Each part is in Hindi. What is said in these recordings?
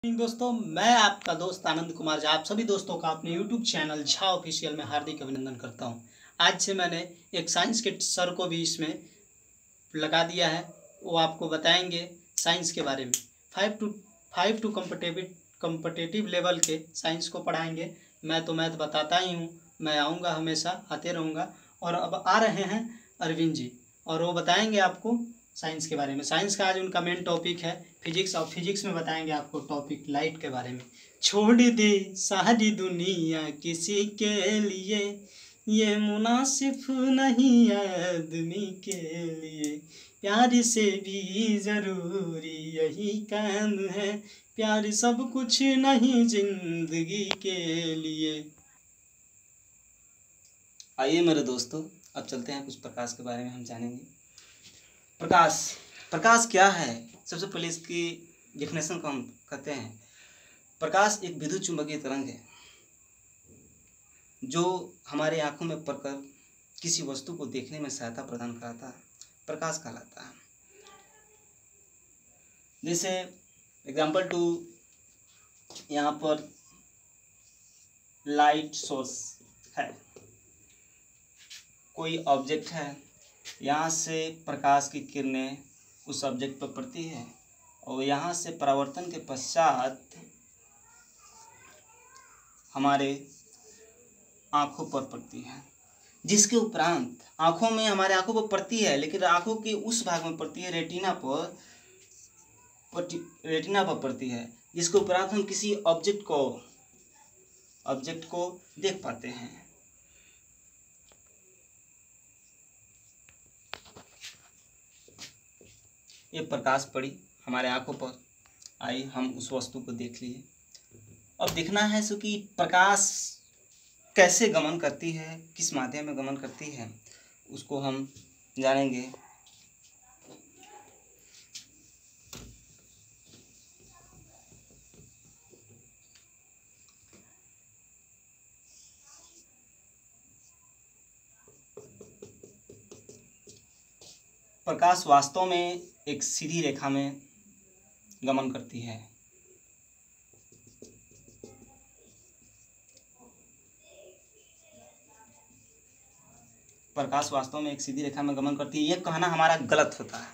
दोस्तों, मैं आपका दोस्त आनंद कुमार झा आप सभी दोस्तों का अपने YouTube चैनल झा ऑफिशियल में हार्दिक अभिनंदन करता हूं। आज से मैंने एक साइंस के सर को भी इसमें लगा दिया है। वो आपको बताएंगे साइंस के बारे में। फाइव टू कम्पिटिटिव लेवल के साइंस को पढ़ाएंगे। मैं तो मैथ बताता ही हूँ, मैं आऊँगा, हमेशा आते रहूँगा। और अब आ रहे हैं अरविंद जी, और वो बताएंगे आपको साइंस के बारे में। साइंस का आज उनका मेन टॉपिक है फिजिक्स, और फिजिक्स में बताएंगे आपको टॉपिक लाइट के बारे में। छोड़ दे सारी दुनिया किसी के लिए, ये मुनासिब नहीं आदमी के लिए, प्यार से भी ज़रूरी यही काम है, प्यार सब कुछ नहीं जिंदगी के लिए। आइए मेरे दोस्तों, अब चलते हैं कुछ प्रकाश के बारे में हम जानेंगे। प्रकाश क्या है? सबसे पहले इसकी डेफिनेशन को हम कहते हैं। प्रकाश एक विद्युत चुंबकीय तरंग है जो हमारे आंखों में पड़कर किसी वस्तु को देखने में सहायता प्रदान कराता है, प्रकाश कहलाता है। जैसे एग्जाम्पल टू, यहाँ पर लाइट सोर्स है, कोई ऑब्जेक्ट है, यहाँ से प्रकाश की किरणें उस ऑब्जेक्ट पर पड़ती है और यहाँ से परावर्तन के पश्चात हमारे आँखों पर पड़ती है, जिसके उपरांत आँखों में हमारे आँखों पर पड़ती है, लेकिन आँखों के उस भाग में पड़ती है, रेटिना पर पड़ती है, जिसके उपरांत हम किसी ऑब्जेक्ट को देख पाते हैं। ये प्रकाश पड़ी हमारे आंखों पर, आई, हम उस वस्तु को देख लिए। अब देखना है सो कि प्रकाश कैसे गमन करती है, किस माध्यम में गमन करती है, उसको हम जानेंगे। प्रकाश वास्तव में एक सीधी रेखा में गमन करती है। प्रकाश वास्तव में एक सीधी रेखा में गमन करती है, यह कहना हमारा गलत होता है,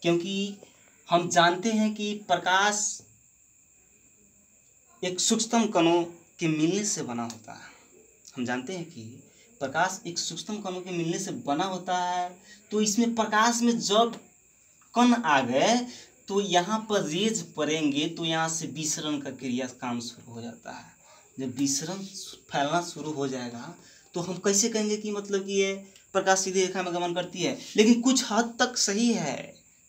क्योंकि हम जानते हैं कि प्रकाश एक सूक्ष्म कणों के मिलने से बना होता है। हम जानते हैं कि प्रकाश एक सूक्ष्म कणों के मिलने से बना होता है। तो इसमें प्रकाश में जब कण आ गए तो यहाँ पर रेज पड़ेंगे तो यहाँ से विसरण का क्रिया काम शुरू हो जाता है। जब विसरण फैलना शुरू हो जाएगा तो हम कैसे कहेंगे कि मतलब कि ये प्रकाश सीधी रेखा में गमन करती है। लेकिन कुछ हद तक सही है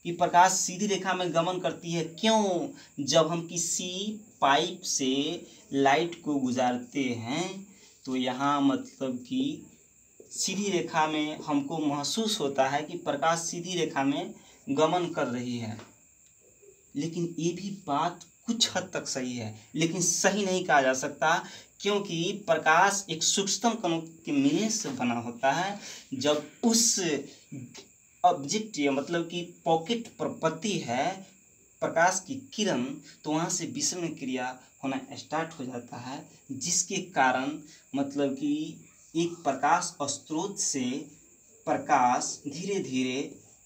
कि प्रकाश सीधी रेखा में गमन करती है। क्यों? जब हम किसी पाइप से लाइट को गुजारते हैं तो यहाँ मतलब कि सीधी रेखा में हमको महसूस होता है कि प्रकाश सीधी रेखा में गमन कर रही है। लेकिन ये भी बात कुछ हद तक सही है, लेकिन सही नहीं कहा जा सकता, क्योंकि प्रकाश एक सूक्ष्म कणों के मिलने से बना होता है। जब उस ऑब्जेक्ट या मतलब कि पॉकेट पर पड़ती है प्रकाश की किरण, तो वहाँ से विसरण क्रिया होना स्टार्ट हो जाता है, जिसके कारण मतलब कि एक प्रकाश स्रोत से प्रकाश धीरे धीरे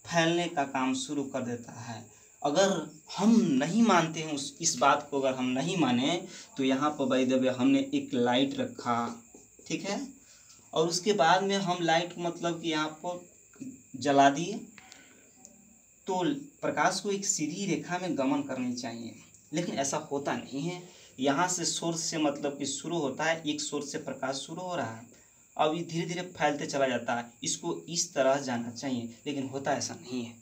फैलने का काम शुरू कर देता है। अगर हम नहीं मानते हैं इस बात को, अगर हम नहीं माने तो यहाँ पर बाय द वे हमने एक लाइट रखा, ठीक है, और उसके बाद में हम लाइट मतलब कि यहाँ पर जला दिए, तो प्रकाश को एक सीधी रेखा में गमन करनी चाहिए, लेकिन ऐसा होता नहीं है। यहाँ से सोर्स से मतलब कि शुरू होता है, एक सोर्स से प्रकाश शुरू हो रहा है, अब ये धीरे धीरे फैलते चला जाता है। इसको इस तरह जाना चाहिए, लेकिन होता ऐसा नहीं है।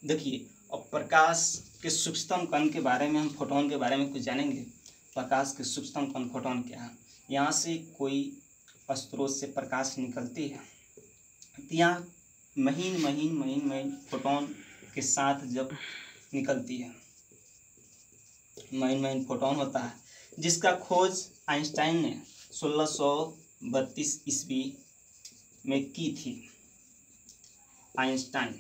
देखिए, अब प्रकाश के सूक्ष्म कण के बारे में, हम फोटोन के बारे में कुछ जानेंगे। प्रकाश के सूक्ष्म कण फोटोन क्या है? यहाँ से कोई स्रोत से प्रकाश निकलती है, तो यहाँ महीन महीन महीन महीन फोटोन के साथ जब निकलती है, महीन महीन फोटोन होता है, जिसका खोज आइंस्टाइन ने 1632 ईस्वी में की थी। आइंस्टाइन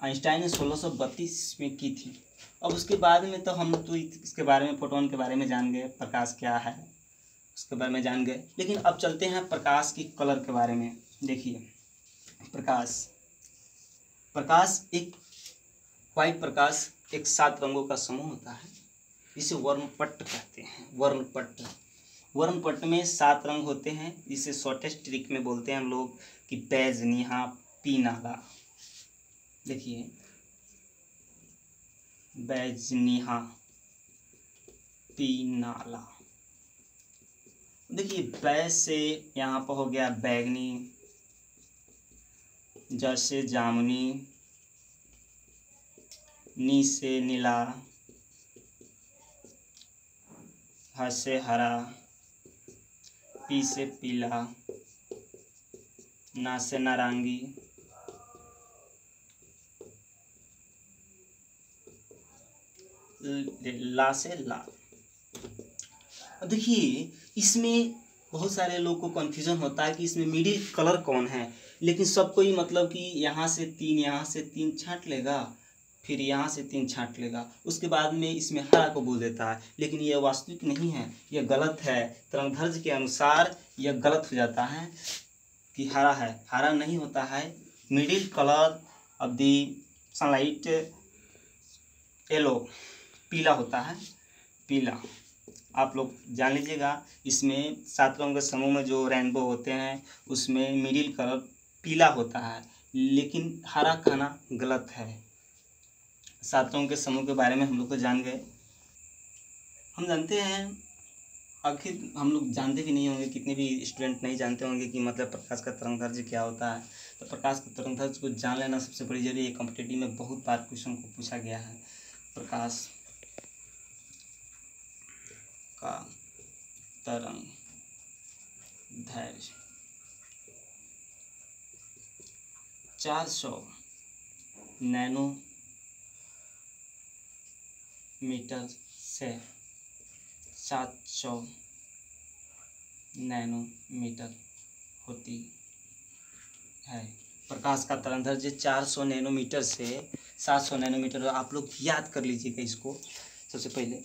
आइंस्टाइन ने 1632 में की थी। अब उसके बाद में तो हम तो इसके बारे में, फोटोन के बारे में जान गए, प्रकाश क्या है उसके बारे में जान गए। लेकिन अब चलते हैं प्रकाश की कलर के बारे में। देखिए प्रकाश, प्रकाश एक वाइट प्रकाश एक 7 रंगों का समूह होता है, जिसे वर्णपट कहते हैं। वर्णपट, वर्णपट में 7 रंग होते हैं, जिसे शॉर्टेस्ट ट्रिक में बोलते हैं हम लोग कि बैजनीहा पीनाला। देखिए बैजनीहा पीनाला। देखिए बै से यहाँ पर हो गया बैगनी, ज से जामुनी, नी से नीला, ह से हरा, पी से पीला, ना से नारंगी, ला से लाल। देखिए इसमें बहुत सारे लोग को कन्फ्यूजन होता है कि इसमें मिडिल कलर कौन है, लेकिन सबको ही मतलब कि यहाँ से 3 छांट लेगा, फिर यहाँ से 3 छांट लेगा, उसके बाद में इसमें हरा को बोल देता है। लेकिन यह वास्तविक नहीं है, यह गलत है। तरंगधर्ज के अनुसार यह गलत हो जाता है कि हरा है, हरा नहीं होता है। Middle colour of the sunlight yellow, पीला होता है, पीला। आप लोग जान लीजिएगा, इसमें 7 रंग के समूह में जो रेनबो होते हैं उसमें मिडिल कलर पीला होता है, लेकिन हरा कहना गलत है। 7 रंग के समूह के बारे में हम लोग को जान गए। हम जानते हैं, आखिर हम लोग जानते भी नहीं होंगे, कितने भी स्टूडेंट नहीं जानते होंगे कि मतलब प्रकाश का तरंगदैर्घ्य क्या होता है। तो प्रकाश का तरंगदैर्घ्य को जान लेना सबसे बड़ी जरूरी है। कॉम्पिटिटिव में बहुत बार क्वेश्चन को पूछा गया है। प्रकाश का तरंगदैर्घ्य 400 नैनोमीटर से 700 नैनोमीटर होती है। प्रकाश का तरंगदैर्घ्य 400 नैनोमीटर से 700 नैनोमीटर। आप लोग याद कर लीजिएगा इसको सबसे पहले।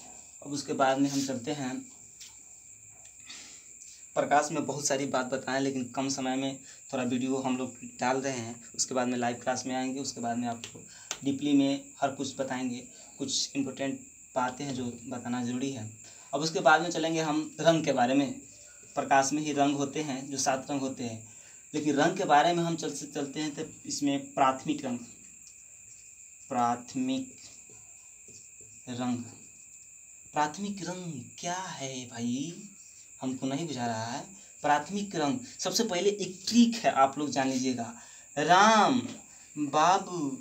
अब उसके बाद में हम चलते हैं, प्रकाश में बहुत सारी बात बताएं, लेकिन कम समय में थोड़ा वीडियो हम लोग डाल रहे हैं। उसके बाद में लाइव क्लास में आएंगे, उसके बाद में आपको डीपली में हर कुछ बताएंगे। कुछ इम्पोर्टेंट बातें हैं जो बताना ज़रूरी है। अब उसके बाद में चलेंगे हम रंग के बारे में। प्रकाश में ही रंग होते हैं, जो 7 रंग होते हैं, लेकिन रंग के बारे में हम चलते हैं तो इसमें प्राथमिक रंग, प्राथमिक रंग, प्राथमिक रंग क्या है भाई, हमको नहीं बुझा रहा है। प्राथमिक रंग, सबसे पहले एक ट्रिक है, आप लोग जान लीजिएगा। राम बाबू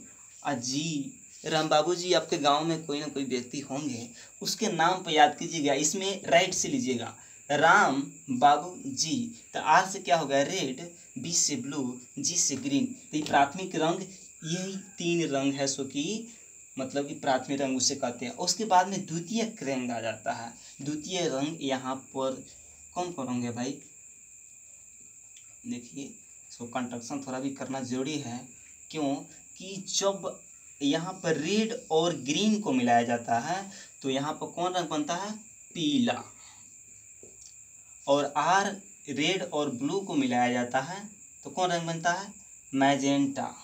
जी, राम बाबू जी आपके गांव में कोई ना कोई व्यक्ति होंगे, उसके नाम पर याद कीजिएगा। इसमें राइट से लीजिएगा, राम बाबू जी। तो आर से क्या होगा रेड, बी से ब्लू, जी से ग्रीन। तो ये प्राथमिक रंग, यही 3 रंग है सो कि मतलब कि प्राथमिक रंग उसे कहते हैं। उसके बाद में द्वितीयक रंग आ जाता है। द्वितीय रंग यहाँ पर कौन कौन रंग है भाई, देखिए इसको कंस्ट्रक्शन थोड़ा भी करना जरूरी है। क्यों कि जब यहाँ पर रेड और ग्रीन को मिलाया जाता है तो यहाँ पर कौन रंग बनता है, पीला। और आर रेड और ब्लू को मिलाया जाता है तो कौन रंग बनता है, मैजेंटा।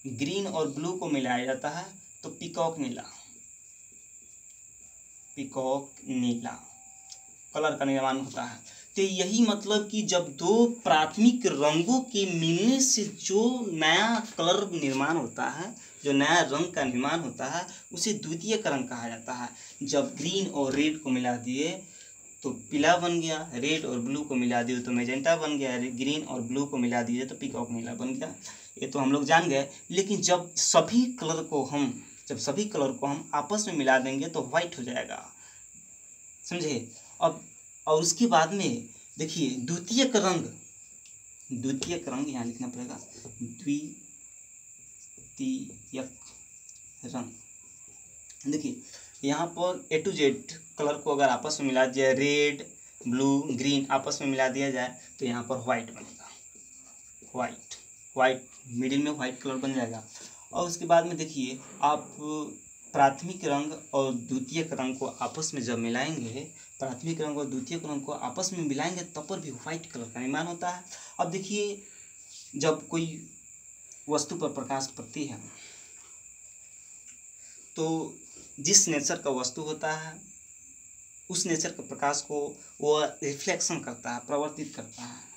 ग्रीन और ब्लू को मिलाया जाता है तो पीकॉक नीला, पीकॉक नीला कलर का निर्माण होता है। तो यही मतलब कि जब 2 प्राथमिक रंगों के मिलने से जो नया कलर निर्माण होता है, जो नया रंग का निर्माण होता है, उसे द्वितीयक रंग कहा जाता है। जब ग्रीन और रेड को मिला दिए तो पीला बन गया, रेड और ब्लू को मिला दिए तो मैजेंटा बन गया, ग्रीन और ब्लू को मिला दिए तो पीकॉक नीला बन गया। ये तो हम लोग जान गए। लेकिन जब सभी कलर को हम आपस में मिला देंगे तो वाइट हो जाएगा, समझे। अब और उसके बाद में देखिए द्वितीयक रंग यहाँ लिखना पड़ेगा, द्वितीयक रंग। देखिए यहाँ पर A to Z कलर को अगर आपस में मिला दिया, रेड ब्लू ग्रीन आपस में मिला दिया जाए तो यहाँ पर व्हाइट बनेगा, व्हाइट। वाइट, मिडिल में वाइट कलर बन जाएगा। और उसके बाद में देखिए आप प्राथमिक रंग और द्वितीयक रंग को आपस में जब मिलाएंगे, प्राथमिक रंग और द्वितीयक रंग को आपस में मिलाएंगे तब पर भी वाइट कलर का निर्माण होता है। अब देखिए जब कोई वस्तु पर प्रकाश पड़ती है तो जिस नेचर का वस्तु होता है उस नेचर के प्रकाश को वह रिफ्लेक्शन करता है, प्रवर्तित करता है।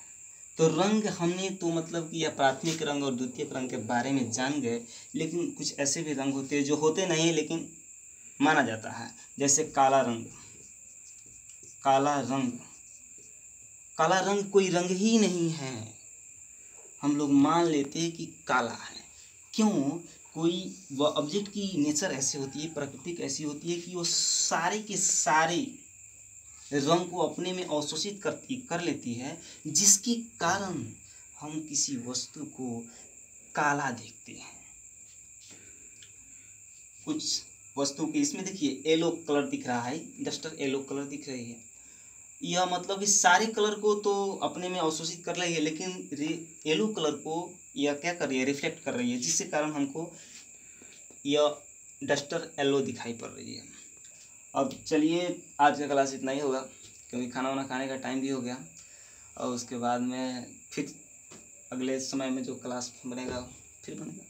तो रंग हमने तो मतलब कि यह प्राथमिक रंग और द्वितीयक रंग के बारे में जान गए, लेकिन कुछ ऐसे भी रंग होते हैं जो होते नहीं लेकिन माना जाता है, जैसे काला रंग। काला रंग, काला रंग कोई रंग ही नहीं है, हम लोग मान लेते हैं कि काला है। क्यों? कोई वह ऑब्जेक्ट की नेचर ऐसी होती है, प्रकृति ऐसी होती है कि वो सारे के सारे रंग को अपने में अवशोषित कर लेती है, जिसके कारण हम किसी वस्तु को काला देखते हैं। कुछ वस्तु के इसमें देखिए येलो कलर दिख रहा है, डस्टर येलो कलर दिख रही है, यह मतलब कि सारे कलर को तो अपने में अवशोषित कर रही है, लेकिन येलो कलर को यह क्या कर रही है, रिफ्लेक्ट कर रही है, जिसके कारण हमको यह डस्टर येलो दिखाई पड़ रही है। अब चलिए आज का क्लास इतना ही होगा, क्योंकि खाना वाना खाने का टाइम भी हो गया, और उसके बाद में फिर अगले समय में जो क्लास बनेगा फिर बनेगा।